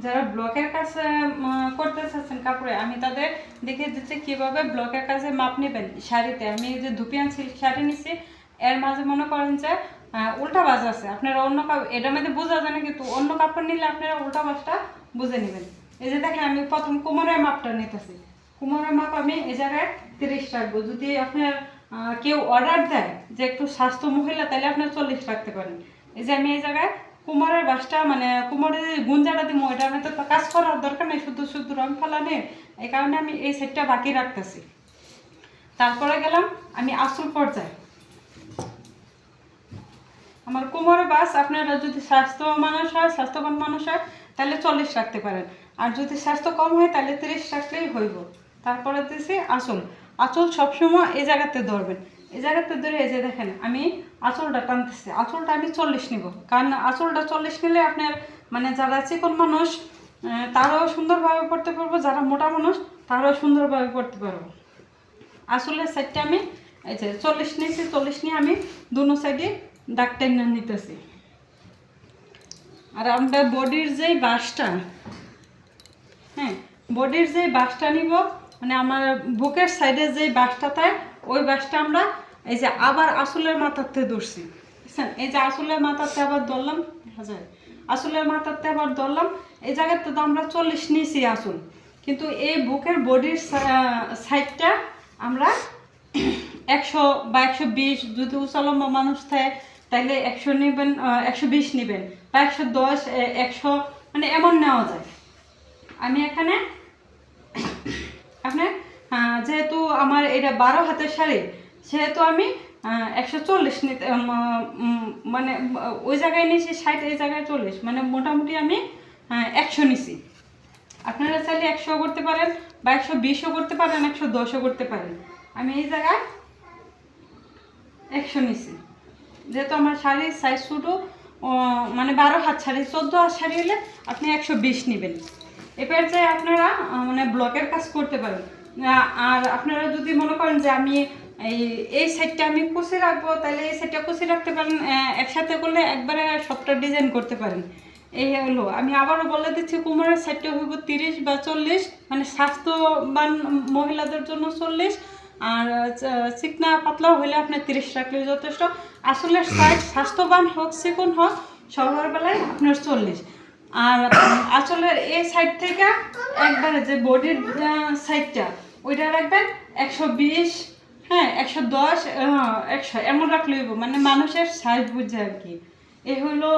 যারা ব্লকের কাছে করতে চাচ্ছেন কাপড়ে, আমি তাদের দেখিয়ে দিচ্ছি কিভাবে ব্লকের কাছে মাপ নেবেন শাড়িতে। আমি এই যে ধুপিয়ান সিল্ক শাড়ি নিচ্ছি, এর মাঝে মনে করেন যে উল্টা বাজ আছে, আপনারা অন্য এটার মধ্যে বোঝা যায় না, কিন্তু অন্য কাপড় নিলে আপনারা উল্টা বাজটা বুঝে নেবেন। এই যে দেখেন আমি প্রথম কোমরের মাপটা নিতেছি। কোমরের মাপ আমি এই জায়গায় 30 রাখবো। যদি আপনার কেউ অর্ডার দেয় যে একটু স্বাস্থ্য মহিলা, তাহলে আপনার 40 রাখতে পারেন। এই যে আমি এই জায়গায় কোমরের বাসটা মানে কোমরের গুঞ্জাটা দিব, এটা আমি তো কাজ করার দরকার নেই, শুধু শুধু রং ফেলানে, এই কারণে আমি এই সেটটা বাকি রাখতেছি। তারপরে গেলাম আমি আসল পর্যায়ে। আমার কোমরের বাস আপনারা যদি স্বাস্থ্যবান মানুষ হয় তাহলে 40 রাখতে পারেন, আর যদি স্বাস্থ্য কম হয় তাহলে 30 রাখলেই হইব। তারপরে দিয়েছি আঁচল। আঁচল সবসময় এই জায়গাতে ধরবেন, এই জায়গাতে ধরে এই যে দেখেন আমি আঁচলটা টানতেছি। আঁচলটা আমি 40 নিব, কারণ আঁচলটা 40 নিলে আপনার মানে যারা চিকন মানুষ তারাও সুন্দরভাবে পড়তে পারবো, যারা মোটা মানুষ তারাও সুন্দরভাবে পড়তে পারবো। আসলে সাইডটা আমি এই যে 40 নিয়েছি, 40 নিয়ে আমি দুনো সাইডে দাগ টেনে নিতেছি। আর আমরা বডির যেই বাসটা, হ্যাঁ বডির যেই বাসটা নিব, মানে আমার বুকের সাইডে যেই বাসটা থাকে ওই বাসটা আমরা এই যে আবার আসলের মাথাতে ধরছি, বুঝছেন? এই যে আসলের মাথাতে আবার ধরলাম, দেখা যায় আসলের মাথাতে আবার ধরলাম। এই জায়গাতে তো আমরা 40 নিয়েছি আসল, কিন্তু এই বুকের বডির সাইডটা আমরা 100 বা 120, যদি উচালম্বা মানুষ থাকে তাহলে 100 নেবেন, 120 নেবেন, বা 110, 100 মানে এমন নেওয়া যায়। আমি এখানে আপনার যেহেতু আমার এটা 12 হাতের শাড়ি, সেহেতু আমি 140 নিতে মানে ওই জায়গায় নিয়েছি 60, এই জায়গায় 40, মানে মোটামুটি আমি 100 নিছি। আপনারা চাইলে 100 করতে পারেন, বা 120ও করতে পারেন, 110ও করতে পারেন। আমি এই জায়গায় 100 নিছি, যেহেতু আমার শাড়ির সাইজ ছোটো, মানে 12 হাত শাড়ি, 14 হাত শাড়ি হলে আপনি 120 নেবেন। এবার যে আপনারা মানে ব্লকের কাজ করতে পারেন। আর আপনারা যদি মনে করেন যে আমি এই সাইডটা আমি কুচি রাখবো, তাহলে এই সাইডটা কুচি রাখতে পারেন। একসাথে করলে একবারে সবটা ডিজাইন করতে পারেন। এই হলো, আমি আবারও বলে দিচ্ছি, কোমরের সাইডটা হইব 30 বা 40, মানে স্বাস্থ্যবান মহিলাদের জন্য 40, আর চিকনা পাতলাও হইলে আপনার 30 রাখলে যথেষ্ট। আসলে স্বাস্থ্যবান হোক চিকন হোক সবার বেলায় আপনার 40। আর আসলের এই সাইড থেকে একবারে যে বডির সাইডটা ওইটা রাখবেন 120, হ্যাঁ 110, 100 এমন রাখলে হইব, মানে মানুষের সাইজ বুঝে আর কি। এই হলো।